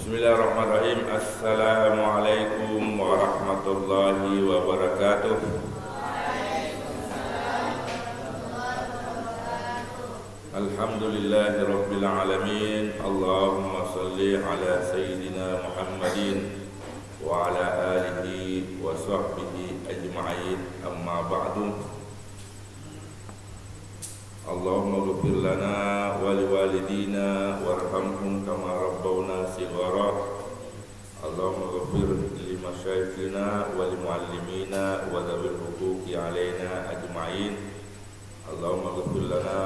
Bismillahirrahmanirrahim. Assalamualaikum warahmatullahi wabarakatuh. Alhamdulillahi rabbil alamin. Allahumma salli ala sayyidina Muhammadin wa ala alihi wa sahbihi ajma'in. Amma ba'du. Allahumma ghfir lana wa liwalidina warhamhum kama rabbawna shighara. Allahumma ghfir li masyayikhina wa li muallimina wa dhawil huquqi alaina ajma'in. Allahumma ghfir lana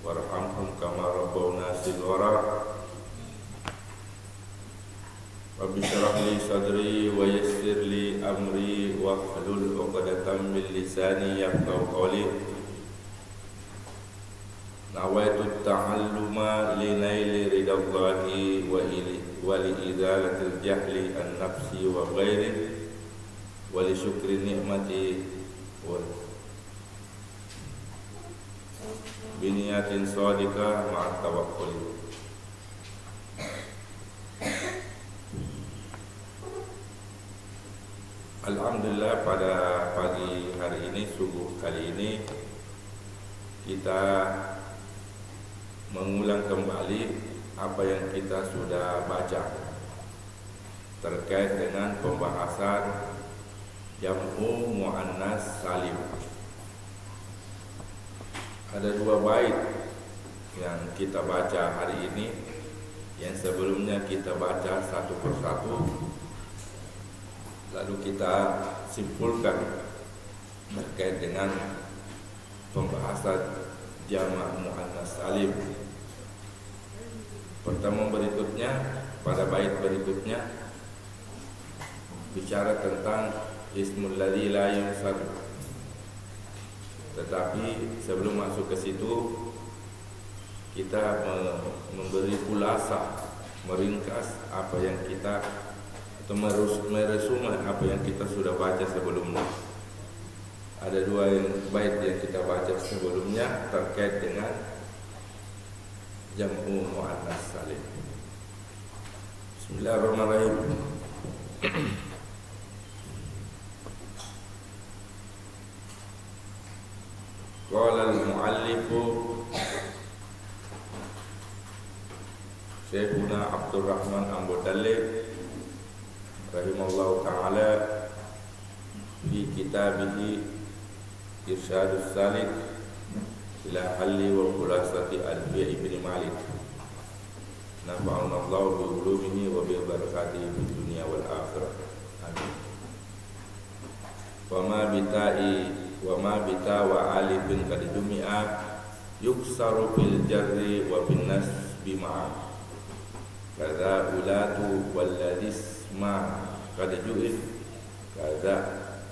warhamhum kama rabbawna shighara. Rabbi shrah li sadri wa yassir li amri wa hlul 'uqdatam min lisani yafqahu qawli. Nawaitu ta'alluma li naili ridallahi wa li idalatil jahli an nafsi wa ghairi wa li syukri ni'mati wa biniyatin shadiqah ma'at tawakkul. Alhamdulillah, pada pagi hari ini, subuh kali ini, kita mengulang kembali apa yang kita sudah baca terkait dengan pembahasan jam'u muannas salim. Ada dua bait yang kita baca hari ini, yang sebelumnya kita baca satu persatu, lalu kita simpulkan terkait dengan pembahasan jamak muannas salim. Pertemuan berikutnya, pada bait berikutnya, bicara tentang ismul ladzi la yunsad. Tetapi sebelum masuk ke situ, kita memberi kulasa, meringkas apa yang kita, atau meresume apa yang kita sudah baca sebelumnya. Ada dua bait yang kita baca sebelumnya terkait dengan jam'u muannas salim. Bismillahirrahmanirrahim. Qala al-muallifu Syekhuna Abdurrahman Ambodale rahimallahu ta'ala fi kitabihi Irsyadus Salik ila halli wa khulasati Alfiya ibn Malik. Nafa'ana Allah bi ulumihi wa bi barakatihi fid dunya wal akhirah. Amin. Wa ma bita wa alifin qad jumi'a yuksaru fil jarri wa bin nasbi ma'a. Kadza ulatu wal ladis ma qad ju'id kadza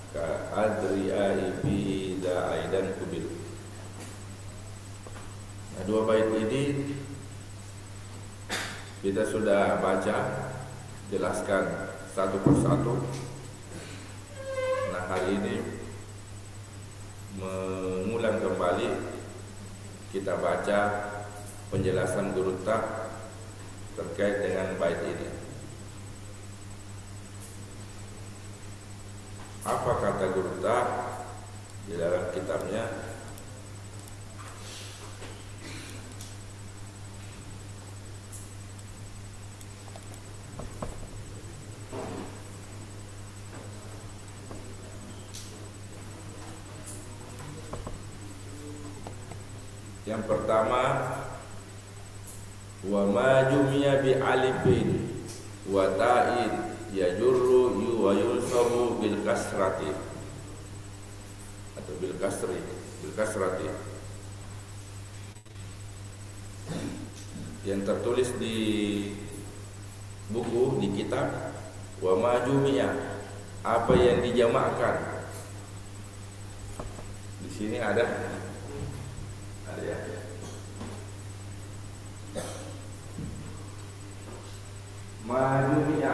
ka adri'ai fi da aidan kubil. Nah, dua bait ini kita sudah baca, jelaskan satu persatu. Nah, hari ini mengulang kembali, kita baca penjelasan Guru Tak terkait dengan bait ini. Apa kata Guru Tak di dalam kitabnya? Yang pertama, wa ma jumiya bi alifin wa ta'in yajurru wa yunsabu bil kasrati atau bil kasrati. Yang tertulis di buku, di kitab, wa ma jumiya, apa yang dijamakkan. Di sini ada ya. Ma jumiya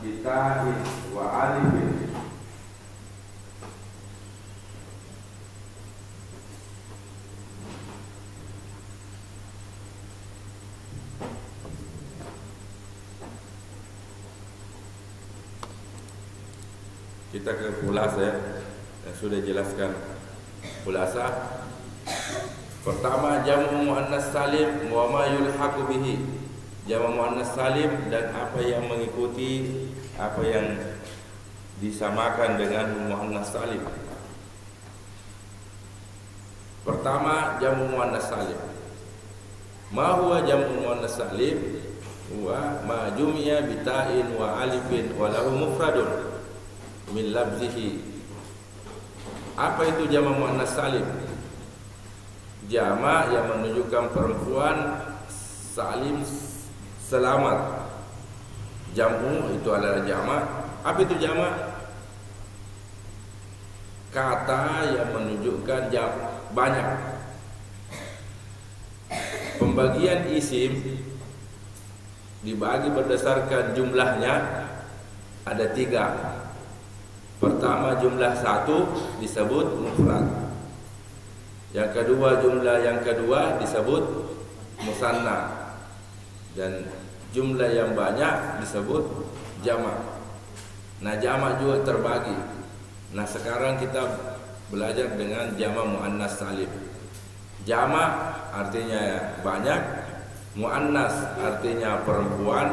bi ta'in wa alifin Kita ke khulasa ya, yang sudah jelaskan khulasa. Pertama, jamu muannas salim wa ma yulhaqu bihi. Jamu muannas salim dan apa yang mengikuti, apa yang disamakan dengan muannas salim. Pertama, jamu muannas salim. Ma huwa jamu muannas salim? Huwa ma jumi'a bi ta'in wa alifin wa lahu mufradun min labzihi. Apa itu jamak muannas salim? Jamak yang menunjukkan perempuan salim, selamat. Jamu itu adalah jamak. Apa itu jamak? Kata yang menunjukkan banyak. Pembagian isim dibagi berdasarkan jumlahnya ada 3. Pertama, jumlah 1 disebut mufrad. Yang kedua, jumlah yang kedua disebut musanna. Dan jumlah yang banyak disebut jamak. Nah, jamak juga terbagi. Nah, sekarang kita belajar dengan jamak muannas salim. Jamak artinya banyak, muannas artinya perempuan,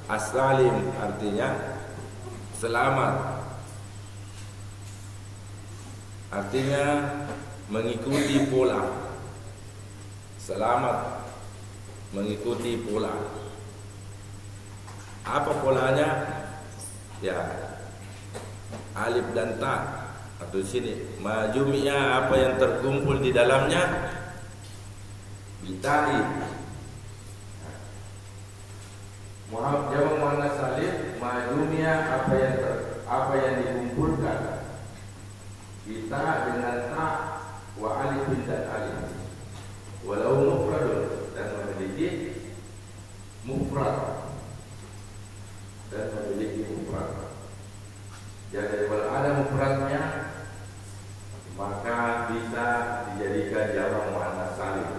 as-salim artinya selamat. Artinya mengikuti pola. Selamat mengikuti pola. Apa polanya? Ya, alif dan ta. Atau sini majumi'a, apa yang terkumpul di dalamnya bitai. Jamak muannas salim majumi'a, apa yang dikumpulkan kita dengan ta wa alif dan alif, walau mufradun, dan memiliki mufrad, jadi kalau ada mufradnya maka bisa dijadikan jamak muannas salim.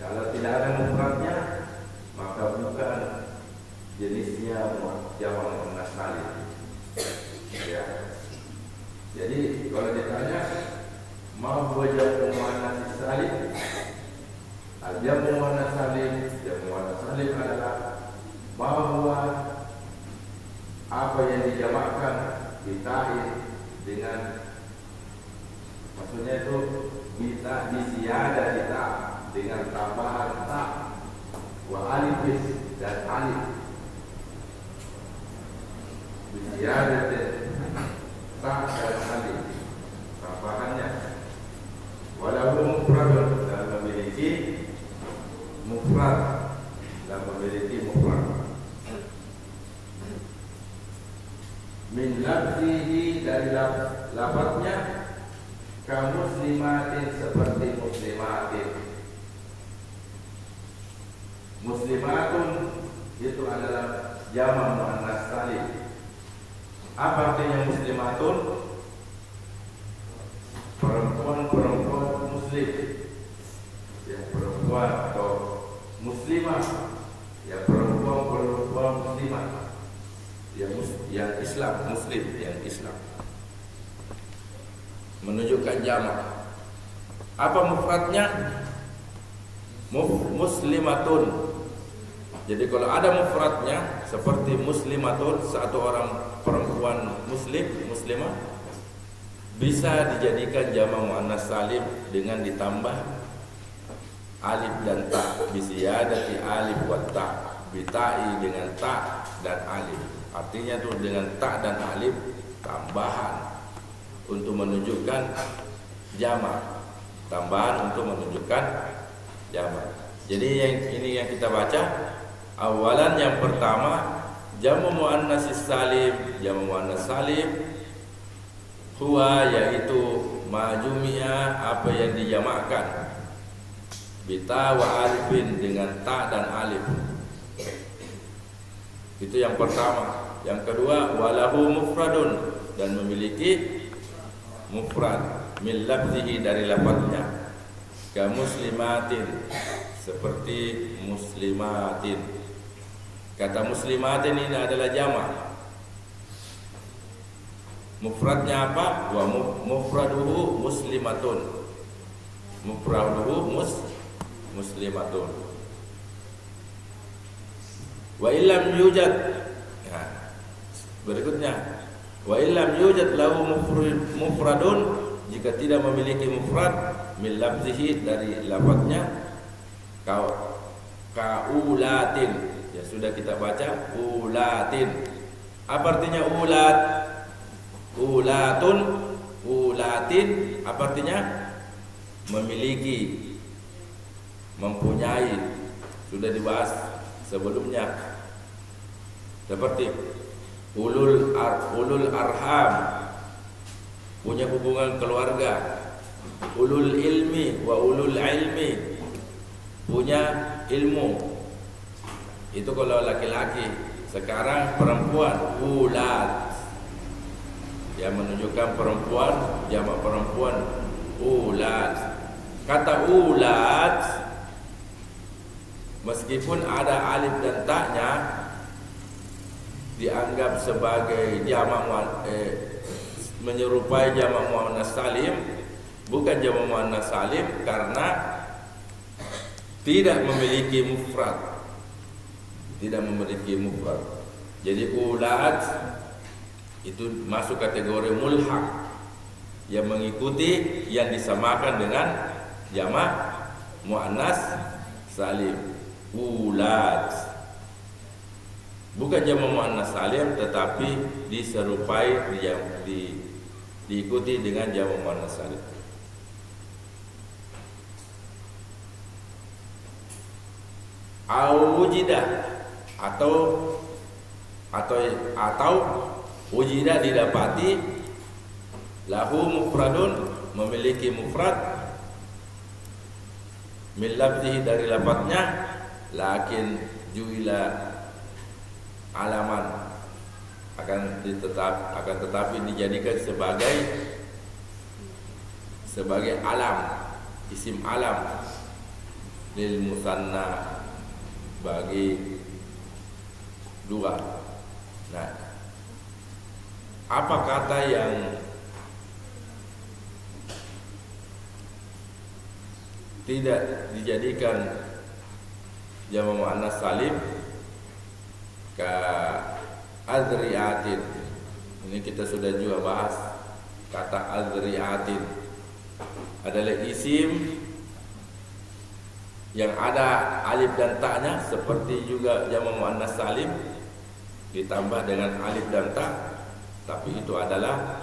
Kalau tidak ada mufradnya maka bukan jenisnya jamak muannas salim. Ya. Jadi kalau ditanya mau buat jamak muannas salim, jamak muannas salim adalah bahwa apa yang dijamakkan ditain dengan, maksudnya itu bisa disiada kita dengan tambahan ta wa alif dan alif. Disiada ta dan alif tambahannya, walau mufradun, dan memiliki mufrad, min labzihi, dari lafadznya, kaum muslimatin, seperti muslimatin. Muslimatun itu adalah jamak muannas salim. Apa artinya muslimatun? Perempuan muslim, ya, perempuan atau muslimah, ya, perempuan muslimah, yang Islam, muslim, yang Islam, menunjukkan jamak. Apa mufradnya? Muslimatun. Jadi kalau ada mufradnya seperti muslimatun, satu orang perempuan muslimah, bisa dijadikan jamak muannas salim dengan ditambah alif dan ta, bisiyadati alif wa ta, bitai, dengan ta dan alif. Artinya itu dengan ta dan alif tambahan untuk menunjukkan jamak, tambahan untuk menunjukkan jamak. Jadi yang kita baca awalan, yang pertama jamu muannas salim. Jamu muannas salim huwa, yaitu majumi'a, apa yang dijamakkan, bita wa alifin, dengan ta dan alif. Itu yang pertama. Yang kedua, walahu mufradun, dan memiliki mufrad, min labzihi, dari lafadznya, ka muslimatin, seperti muslimatin. Kata muslimatin ini adalah jamak. Mufradnya apa? Wa mufraduhu muslimatun. Mufraduhu muslimatun. Wa illam yujad. Nah, berikutnya, wa illam yujad lahu mufradun, jika tidak memiliki mufrad min lafzihi, dari lafadznya, kaulatin. Ya sudah kita baca ulatin. Apa artinya ulat? Ulatun, ulatin, apa artinya? Memiliki, mempunyai. Sudah dibahas sebelumnya. Seperti ulul arham, punya hubungan keluarga. Ulul ilmi wa ulul ilmi, punya ilmu. Itu kalau laki-laki. Sekarang perempuan, ulat, yang menunjukkan perempuan, jamak perempuan, ulat. Kata ulat, meskipun ada alif dan taknya, dianggap sebagai jamak menyerupai jamak muannas salim, bukan jamak muannas salim, karena tidak memiliki mufrad. Tidak memiliki mufrad. Jadi ulat itu masuk kategori mulhaq, yang mengikuti, yang disamakan dengan jamak muannas salim. Ulat bukan jamak muannas salim, tetapi diserupai, diikuti dengan jamak muannas salim. Wujidah, atau wujidah, didapati, lahu mufradun, memiliki mufrad, min lafzihi, dari lafadznya, lakin juila alaman, akan tetapi dijadikan sebagai alam, isim alam, lil musanna, bagi dua. Nah, apa kata yang tidak dijadikan jamak muannas salim? Ka azriatin. Ini kita sudah juga bahas. Kata azriatin adalah isim yang ada alif dan taknya, seperti juga jamak muannas salim, ditambah dengan alif dan tak, tapi itu adalah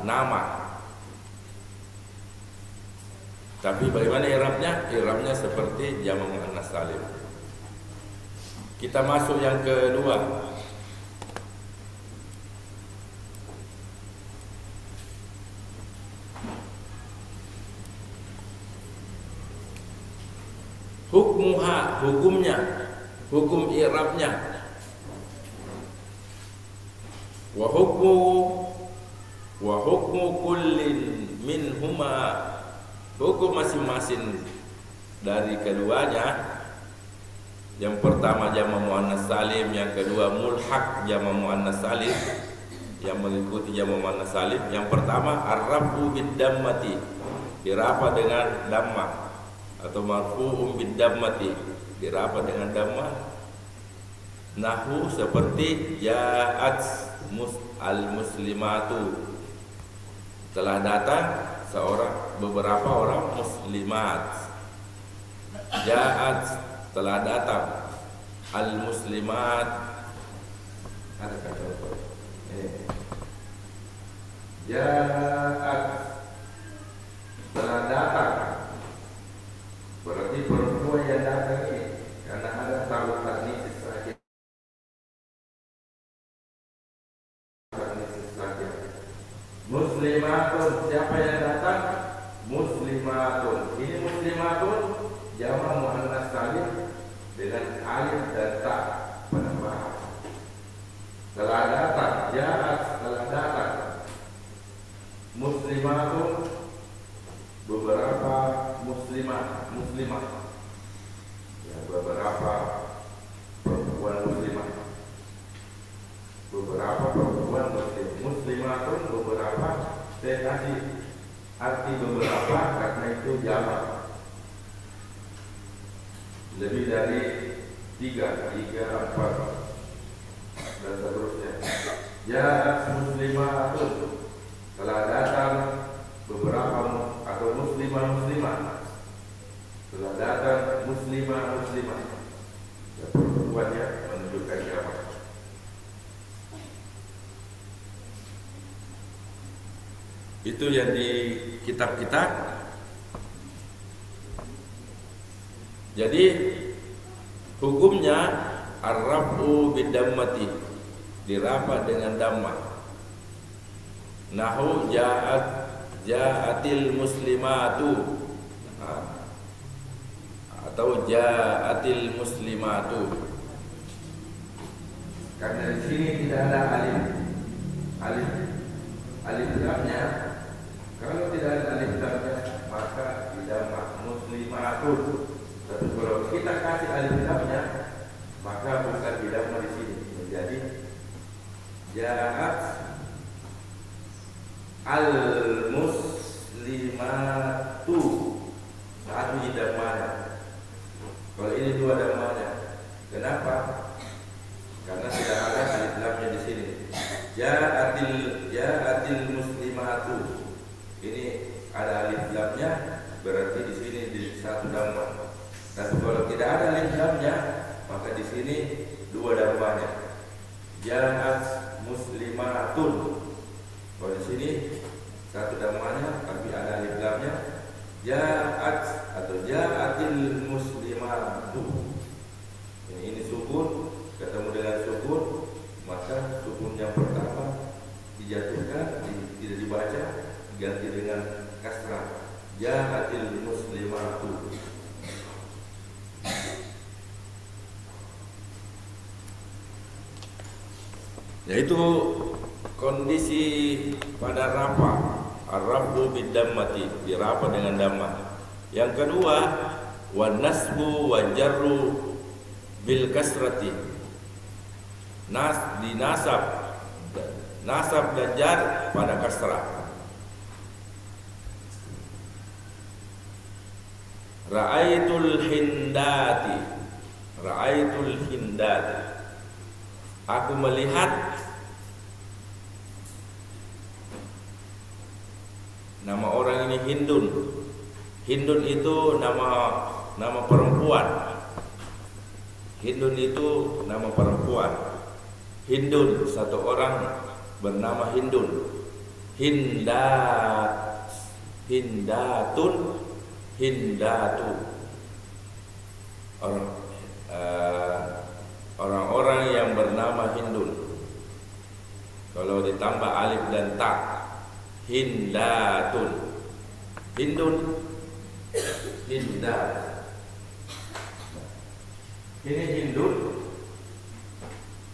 nama. Tapi bagaimana i'rabnya? I'rabnya seperti jamak muannas salim. Kita masuk yang kedua. Hukmuha, hukumnya, hukum i'rabnya. Wa hukmu kullin minhuma, hukum masing-masing dari keduanya. Yang pertama jamak muannas salim, yang kedua mulhaq jamak muannas salim, yang mengikuti jamak muannas salim. Yang pertama ar-rafu bid-dammati, dirafa dengan dammah, atau marfu'un bid-dammati, dirafa dengan dammah. Nahu seperti ja'at al-muslimatu, telah datang beberapa orang muslimat. Ja'at, telah datang, al-muslimat, ada kata apa? Ja'at, telah datang, berarti perempuan yang datang ini, karena ada tahu hadis saja. Muslimatun, siapa yang datang? Muslimatun. Ini muslimatun jamak muannas salim dengan alif dan ta penambahan. Telah datang, ja'at, telah datang. Muslimatun, beberapa muslimah, ya, beberapa perempuan muslimah, beberapa perempuan muslim. 3, 4 dan seterusnya. Ja'at muslimatun, telah datang beberapa atau muslimah, telah datang muslimah, ya, perempuannya menunjukkan jamak. Itu yang di kitab kita. Jadi hukumnya ar-rafu bidammati, dirafa dengan dammah. Nahu ja'atil muslimatu, atau ja'atil muslimatu. Karena di sini tidak ada alif lamnya. Kalau tidak ada alif lamnya, maka tidak muslimatun. Tapi kalau kita kasih alif lamnya, maka bukan tidak di sini menjadi ja'at al muslimatu. Satu idamanya. Kalau ini dua damanya. Kenapa? Karena tidak ada alif lamnya di sini. Ja'atil muslimatu. Ini ada alif lamnya, berarti di sini di satu damma. Tapi kalau tidak ada alif lamnya, maka di sini dua damanya. Ja'at muslimatun. Kalau di sini satu damanya, tapi ada alif lamnya. Ja'at atau ja'atil muslimatu. Ini sukun ketemu dengan sukun, maka sukun yang pertama dijatuhkan, tidak dibaca, ganti dengan kasrah. Ja'atil muslimatu. Yaitu kondisi pada rafa, ar-rafu bidammati, dirafa dengan dammah. Yang kedua, wan nasbu wa jarru bil kasrati. Nasab dan jar pada kasrah. Ra'aitul hindati, aku melihat. Nama orang ini Hindun. Hindun itu nama perempuan. Hindun itu nama perempuan. Hindun, satu orang bernama Hindun. Hindatun, hindatu. Orang-orang yang bernama Hindun. Kalau ditambah alif dan ta, hindatun. Hindun, hindat. Ini Hindun,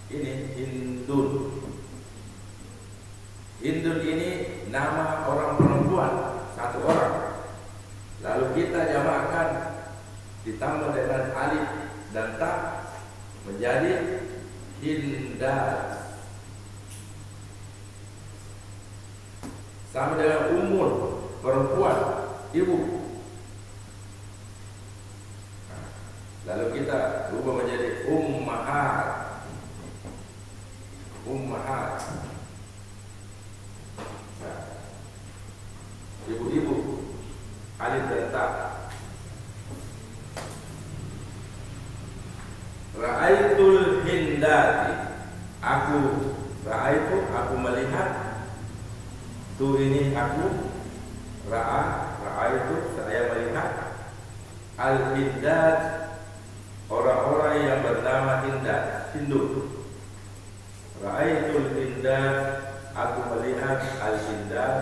ini Hindun. Hindun ini nama orang perempuan, satu orang. Lalu kita jamakkan ditambah dengan alif dan ta menjadi hindat. Sama dengan umur, perempuan, ibu. Lalu kita ubah menjadi ummahat. Nah, ibu-ibu, alif dan ta. Ra'aitul hindati, aku melihat. Tu ini aku, ra'aitu, saya melihat. Al-hindat, orang-orang yang bernama Hindun. Ra'aitul hindat, aku melihat al-hindat,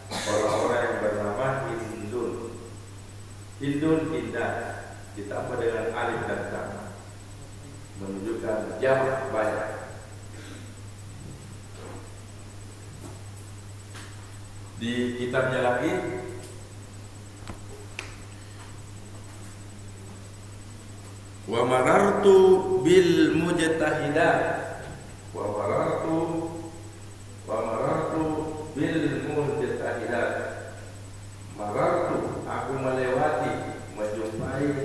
orang-orang yang bernama Hindun. Hindun, hindat, ditambah dengan alif dan ta, menunjukkan jamak banyak. Di kitabnya lagi, wa marartu bil mujtahidat, wa marartu bil mujtahidat. Marartu, aku melewati, menjumpai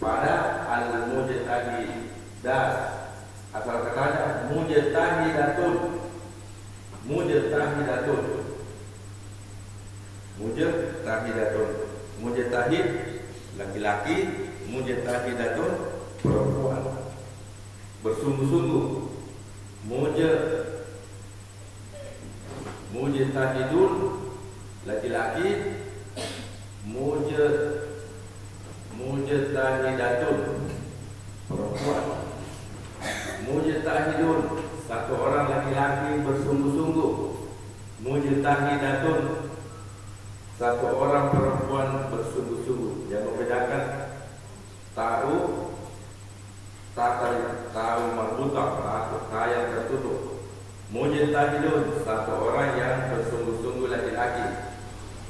pada al mujtahidat. Asal katanya mujtahidatun. Mujtahidatun. Mujtahidatun. Mujtahid laki-laki, mujtahidatun perempuan. Bersungguh-sungguh. Mujtahidun laki-laki, mujtahidatun perempuan. Mujtahidun satu orang laki-laki bersungguh-sungguh. Mujtahidatun satu orang perempuan bersungguh-sungguh. Yang membedakan tahu marbutah, ta yang tertutup. Mujtahidun satu orang yang bersungguh-sungguh laki-laki.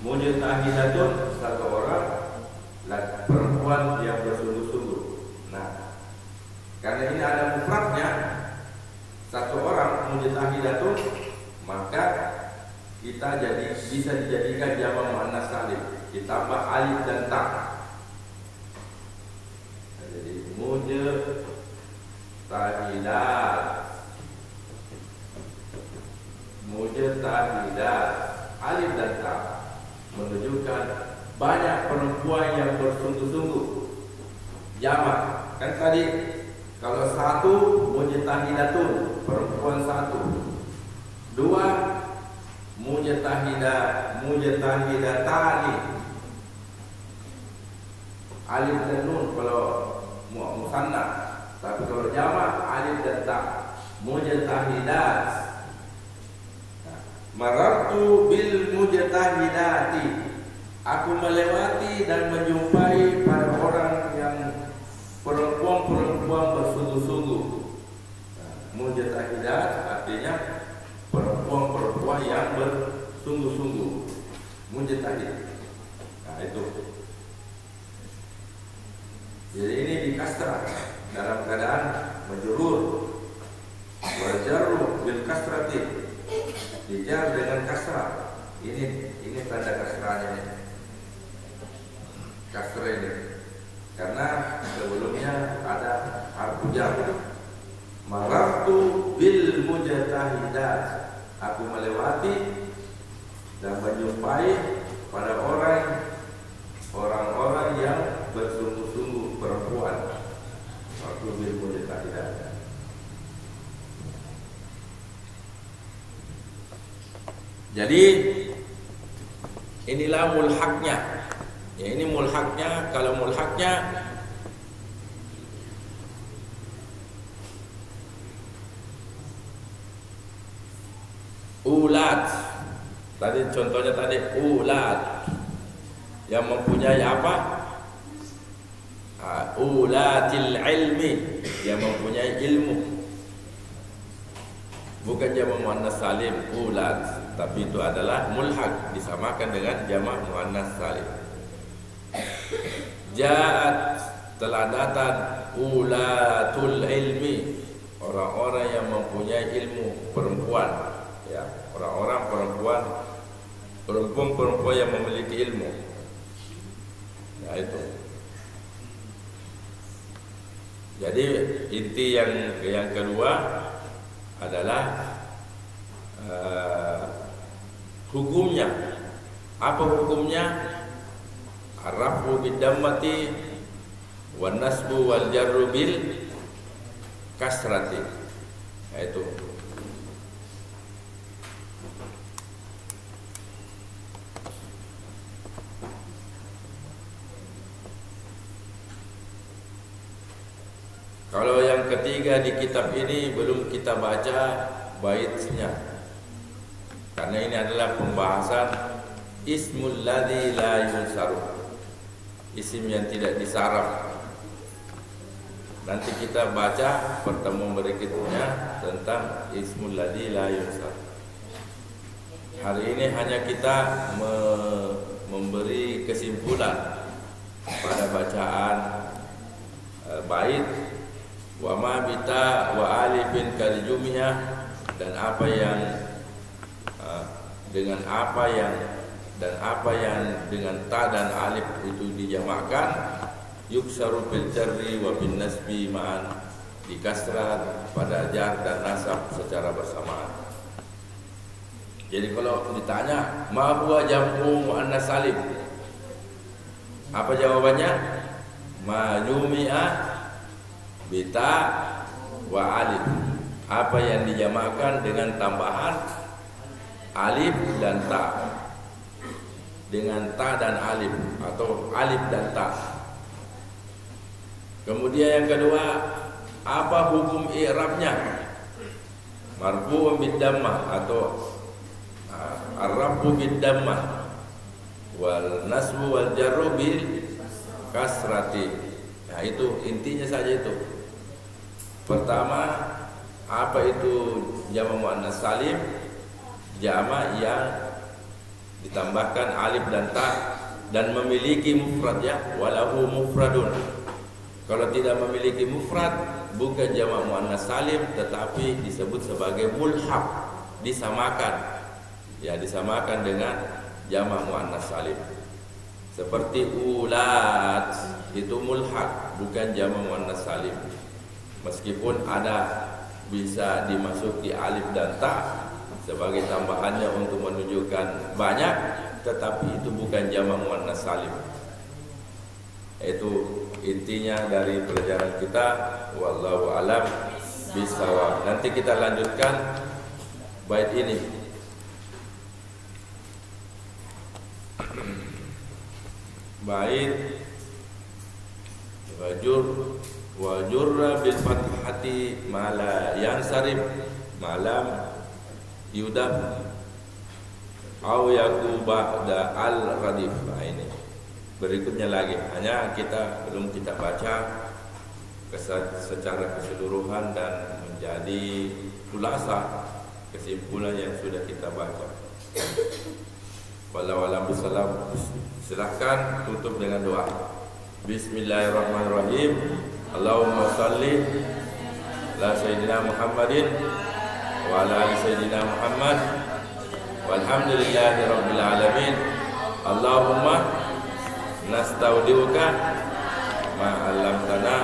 Mujtahidatun satu orang perempuan yang bersungguh-sungguh. Nah, karena ini ada mufradnya, satu orang mujtahidatun, maka kita bisa dijadikan jamak muannas salim ditambah alif dan ta. Jadi mujtahidat alif dan ta menunjukkan banyak perempuan yang bersungguh-sungguh. Jamak kan tadi kalau satu mujtahidatun perempuan satu, dua mujtahidatani alif dan nun kalau musanna, tapi kalau jamak alif dan ta mujtahidat. Marartu bil mujtahidati, aku melewati dan menjumpai para orang yang perempuan bersungguh-sungguh. Mujtahidat artinya perempuan yang bersungguh-sungguh. Mujtahid. Nah itu. Jadi ini di kasrah dalam keadaan majrur. Wal jarru bil kasrati, dijar dengan kasrah. Ini tanda kasrahnya ini. Kasrah ini. Karena sebelumnya ada harfu jar. Marartu bil mujtahidat, aku melewati dan menjumpai pada orang-orang yang bersungguh-sungguh perempuan. Marartu bil mujtahidat. Jadi inilah mulhaknya. Ya, ini mulhaknya. Kalau mulhaknya ulat. Tadi contohnya tadi ulat yang mempunyai apa? Ulatil ilmi, yang mempunyai ilmu. Bukan jamak muannas salim ulat, tapi itu adalah mulhaq, disamakan dengan jamak muannas salim. Ja'at, telah datang ulatul ilmi, orang-orang yang mempunyai ilmu, perempuan, ya, orang-orang perempuan yang memiliki ilmu. Ya itu. Jadi inti yang kedua adalah hukumnya. Apa hukumnya? Ar-rafu bid-dammati wan nasbu wal jarru bil kasrati. Itu. Kalau yang ketiga di kitab ini belum kita baca baitnya, karena ini adalah pembahasan ismul ladzi la yunsaru, isim yang tidak disaraf. Nanti kita baca pertemuan berikutnya tentang ismul ladzi la yunsaru. Hari ini hanya kita memberi kesimpulan pada bacaan bait wa ma bita wa alifin kalijumiyah, dan apa yang dengan apa yang dengan ta dan alif itu dijamakkan, yuksaru bil jarri wa bin nasbi ma'an, dikasrah pada jar dan nasab secara bersamaan. Jadi kalau ditanya ma huwa jam'u muannas salim, apa jawabannya? Ma jumi'a bita wa alif, apa yang dijamakkan dengan tambahan alif dan ta, dengan ta dan alif atau alif dan ta. Kemudian yang kedua, apa hukum i'rabnya? Marfu'un bid-dhammah atau ar-rafu bid-dhammah wal nasbu wal jarru bil kasrati. Nah, itu intinya saja itu. Pertama, apa itu jamak muannas salim? Jamak yang ditambahkan alif dan ta dan memiliki mufrad, ya, walahu mufradun. Kalau tidak memiliki mufrad, bukan jamak muannas salim, tetapi disebut sebagai mulhaq, disamakan. Ya, disamakan dengan jamak muannas salim. Seperti ulat, itu mulhaq, bukan jamak muannas salim. Meskipun ada bisa dimasuki alif dan ta sebagai tambahannya untuk menunjukkan banyak, tetapi itu bukan jamak muannas salim. Itu intinya dari pelajaran kita. Wallahu alam bisawab. Nanti kita lanjutkan bait ini. Bait wajurra bil fathati mala yansarif malam yudab au yaku ba'da al radif. Nah, ini berikutnya lagi, hanya belum kita baca secara keseluruhan dan menjadi khulasa kesimpulan yang sudah kita baca. Wallahu a'lam bishawab. Silakan tutup dengan doa. Bismillahirrahmanirrahim. Allahumma salli ala sayyidina Muhammadin wa ala ali sayyidina Muhammad walhamdulillahi rabbil alamin. Allahumma nastaudiuka ma 'allamtana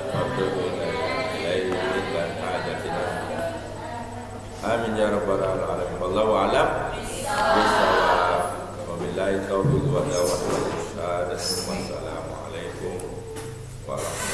wa tubna ilaihi min hajatina. Amin ya rabbal alamin. Wallahu a'lam bishawab. Wabillahi taufiq wa hidayah. Wassalamu alaikum warahmatullahi wabarakatuh.